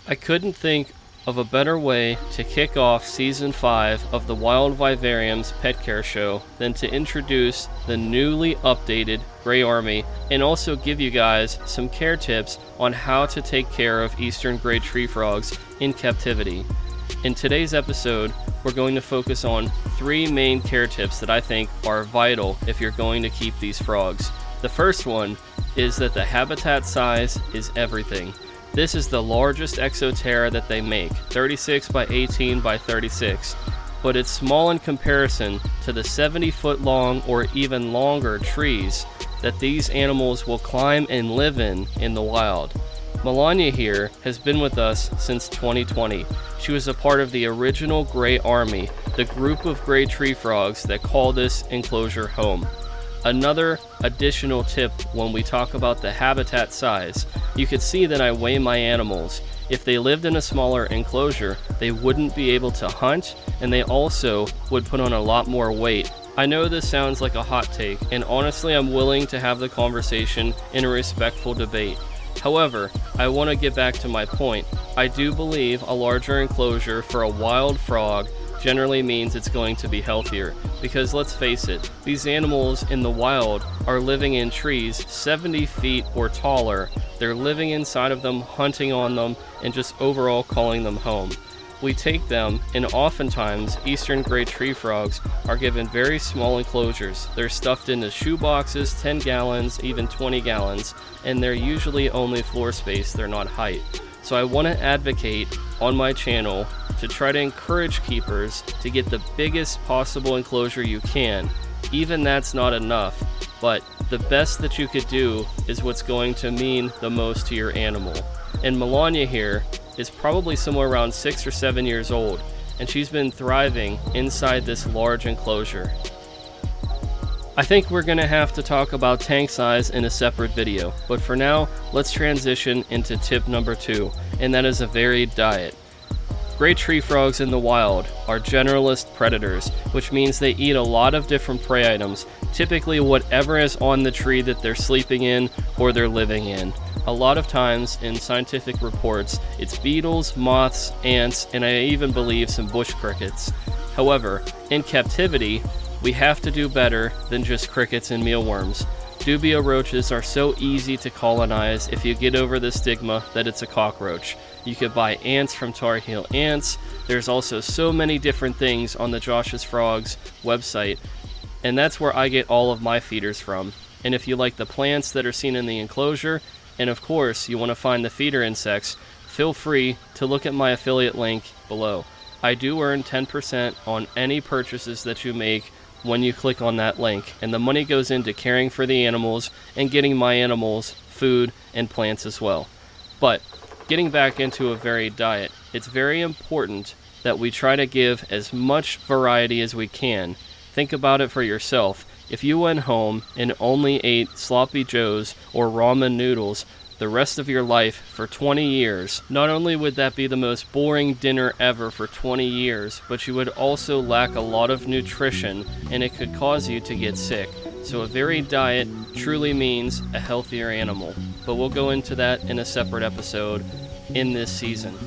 I couldn't think of a better way to kick off Season 5 of the Wild Vivariums Pet Care Show than to introduce the newly updated Gray Army and also give you guys some care tips on how to take care of eastern gray tree frogs in captivity. In today's episode, we're going to focus on 3 main care tips that I think are vital if you're going to keep these frogs. The first one is that the habitat size is everything. This is the largest exoterra that they make, 36 by 18 by 36, but it's small in comparison to the 70-foot long or even longer trees that these animals will climb and live in the wild. Melania here has been with us since 2020. She was a part of the original Gray Army, the group of gray tree frogs that call this enclosure home. Another additional tip when we talk about the habitat size, you can see that I weigh my animals. If they lived in a smaller enclosure, they wouldn't be able to hunt, and they also would put on a lot more weight. I know this sounds like a hot take, and honestly I'm willing to have the conversation in a respectful debate. However, I want to get back to my point. I do believe a larger enclosure for a wild frog generally means it's going to be healthier, because let's face it, these animals in the wild are living in trees 70 feet or taller. They're living inside of them, hunting on them, and just overall calling them home. We take them, and oftentimes eastern gray tree frogs are given very small enclosures. They're stuffed into shoe boxes, 10 gallons, even 20 gallons, and they're usually only floor space, they're not height. So I want to advocate on my channel to try to encourage keepers to get the biggest possible enclosure you can. Even that's not enough, but the best that you could do is what's going to mean the most to your animal. And Melania here is probably somewhere around 6 or 7 years old, and she's been thriving inside this large enclosure. I think we're going to have to talk about tank size in a separate video, but for now, let's transition into tip number 2, and that is a varied diet. Gray tree frogs in the wild are generalist predators, which means they eat a lot of different prey items, typically whatever is on the tree that they're sleeping in or they're living in. A lot of times in scientific reports, it's beetles, moths, ants, and I even believe some bush crickets. However, in captivity, we have to do better than just crickets and mealworms. Dubia roaches are so easy to colonize if you get over the stigma that it's a cockroach. You could buy ants from Tar Heel Ants. There's also so many different things on the Josh's Frogs website, and that's where I get all of my feeders from. And if you like the plants that are seen in the enclosure, and of course you want to find the feeder insects, feel free to look at my affiliate link below. I do earn 10% on any purchases that you make when you click on that link, and the money goes into caring for the animals and getting my animals food and plants as well. But getting back into a varied diet, it's very important that we try to give as much variety as we can. Think about it for yourself. If you went home and only ate sloppy joes or ramen noodles the rest of your life for 20 years, not only would that be the most boring dinner ever for 20 years, but you would also lack a lot of nutrition, and it could cause you to get sick. So a varied diet truly means a healthier animal, but we'll go into that in a separate episode in this season.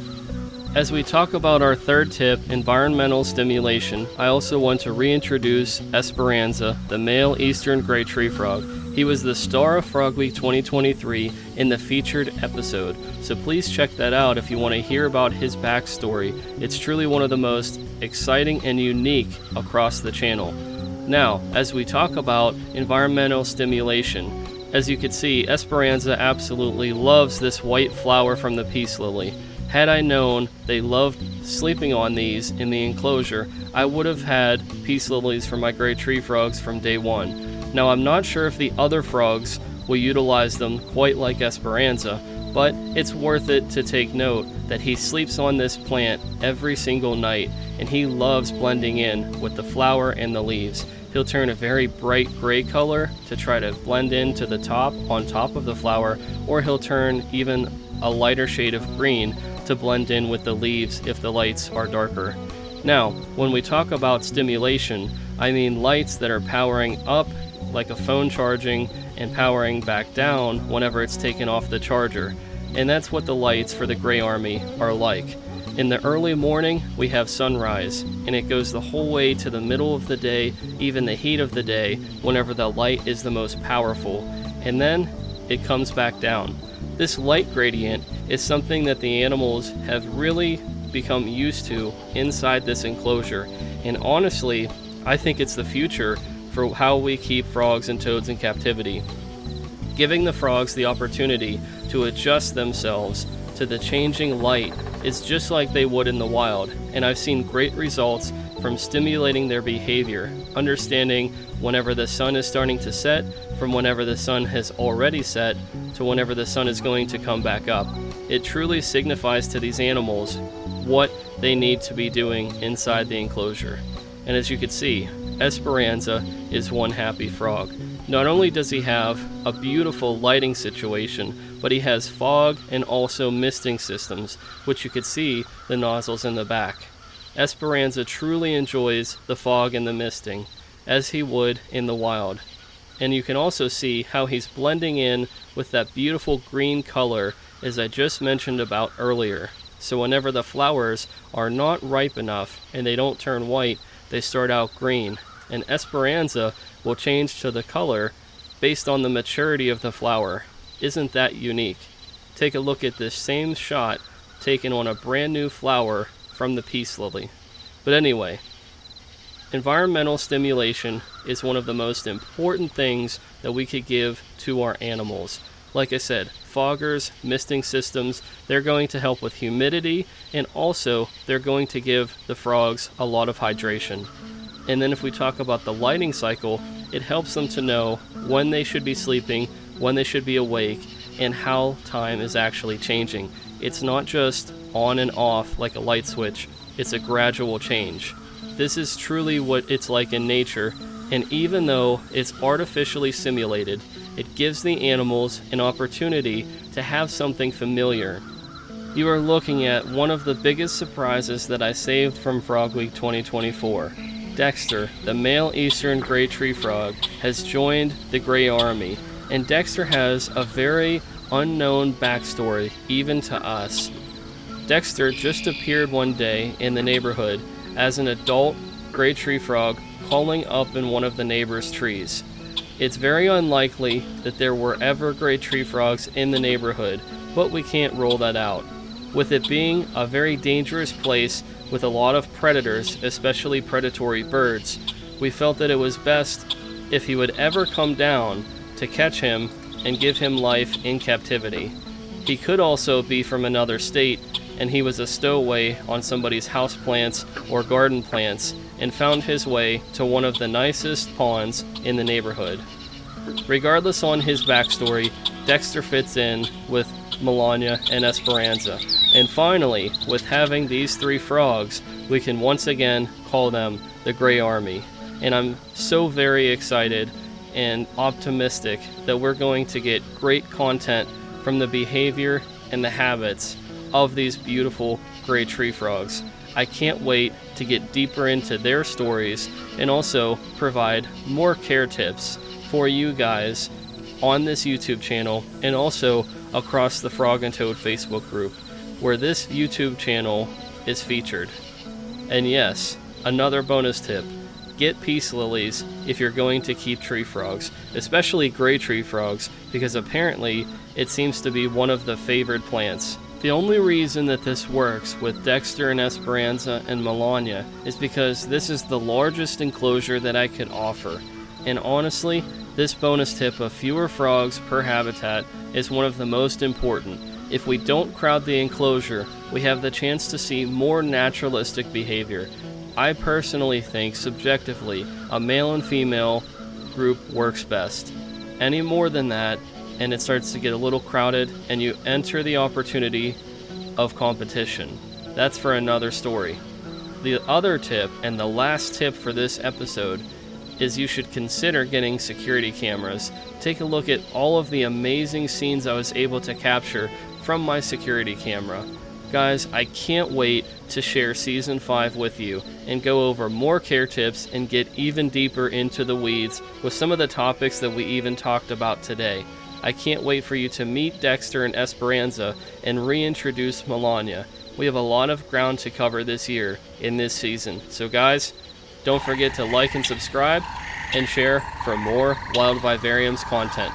As we talk about our third tip, environmental stimulation, I also want to reintroduce Esperanza, the male eastern gray tree frog. He was the star of Frog Week 2023 in the featured episode, so please check that out if you want to hear about his backstory. It's truly one of the most exciting and unique across the channel. Now, as we talk about environmental stimulation, as you can see, Esperanza absolutely loves this white flower from the peace lily. Had I known they loved sleeping on these in the enclosure, I would have had peace lilies for my gray tree frogs from day one. Now, I'm not sure if the other frogs will utilize them quite like Esperanza, but it's worth it to take note that he sleeps on this plant every single night, and he loves blending in with the flower and the leaves. He'll turn a very bright gray color to try to blend into the top on top of the flower, or he'll turn even a lighter shade of green to blend in with the leaves if the lights are darker. Now, when we talk about stimulation, I mean lights that are powering up like a phone charging and powering back down whenever it's taken off the charger. And that's what the lights for the Gray Army are like. In the early morning, we have sunrise, and it goes the whole way to the middle of the day, even the heat of the day, whenever the light is the most powerful. And then it comes back down. This light gradient is something that the animals have really become used to inside this enclosure. And honestly, I think it's the future for how we keep frogs and toads in captivity. Giving the frogs the opportunity to adjust themselves to the changing light is just like they would in the wild, and I've seen great results from stimulating their behavior, understanding whenever the sun is starting to set from whenever the sun has already set to whenever the sun is going to come back up. It truly signifies to these animals what they need to be doing inside the enclosure. And as you can see, Esperanza is one happy frog. Not only does he have a beautiful lighting situation, but he has fog and also misting systems, which you could see the nozzles in the back. Esperanza truly enjoys the fog and the misting, as he would in the wild. And you can also see how he's blending in with that beautiful green color as I just mentioned about earlier. So whenever the flowers are not ripe enough and they don't turn white, they start out green. And Esperanza will change to the color based on the maturity of the flower. Isn't that unique? Take a look at this same shot taken on a brand new flower from the peace lily. But anyway, environmental stimulation is one of the most important things that we could give to our animals. Like I said, foggers, misting systems, they're going to help with humidity, and also they're going to give the frogs a lot of hydration. And then if we talk about the lighting cycle, it helps them to know when they should be sleeping, when they should be awake, and how time is actually changing. It's not just on and off like a light switch, it's a gradual change. This is truly what it's like in nature, and even though it's artificially simulated, it gives the animals an opportunity to have something familiar. You are looking at one of the biggest surprises that I saved from Frog Week 2024. Dexter, the male eastern gray tree frog, has joined the Gray Army, and Dexter has a very unknown backstory, even to us. Dexter just appeared one day in the neighborhood as an adult gray tree frog calling up in one of the neighbor's trees. It's very unlikely that there were ever gray tree frogs in the neighborhood, but we can't rule that out. With it being a very dangerous place with a lot of predators, especially predatory birds, we felt that it was best if he would ever come down to catch him and give him life in captivity. He could also be from another state, and he was a stowaway on somebody's houseplants or garden plants and found his way to one of the nicest ponds in the neighborhood. Regardless on his backstory, Dexter fits in with Melania and Esperanza. And finally, with having these three frogs, we can once again call them the Gray Army. And I'm so very excited and optimistic that we're going to get great content from the behavior and the habits of these beautiful gray tree frogs. I can't wait to get deeper into their stories and also provide more care tips for you guys on this YouTube channel and also across the Frog and Toad Facebook group, where this YouTube channel is featured. And yes, another bonus tip, get peace lilies if you're going to keep tree frogs, especially gray tree frogs, because apparently it seems to be one of the favored plants. The only reason that this works with Dexter and Esperanza and Melania is because this is the largest enclosure that I could offer. And honestly, this bonus tip of fewer frogs per habitat is one of the most important. If we don't crowd the enclosure, we have the chance to see more naturalistic behavior. I personally think, subjectively, a male and female group works best. Any more than that, and it starts to get a little crowded, and you enter the opportunity of competition. That's for another story. The other tip, and the last tip for this episode, is you should consider getting security cameras. Take a look at all of the amazing scenes I was able to capture from my security camera. Guys, I can't wait to share Season 5 with you and go over more care tips and get even deeper into the weeds with some of the topics that we even talked about today. I can't wait for you to meet Dexter and Esperanza and reintroduce Melania. We have a lot of ground to cover this year in this season. So guys, don't forget to like and subscribe and share for more Wild Vivariums content.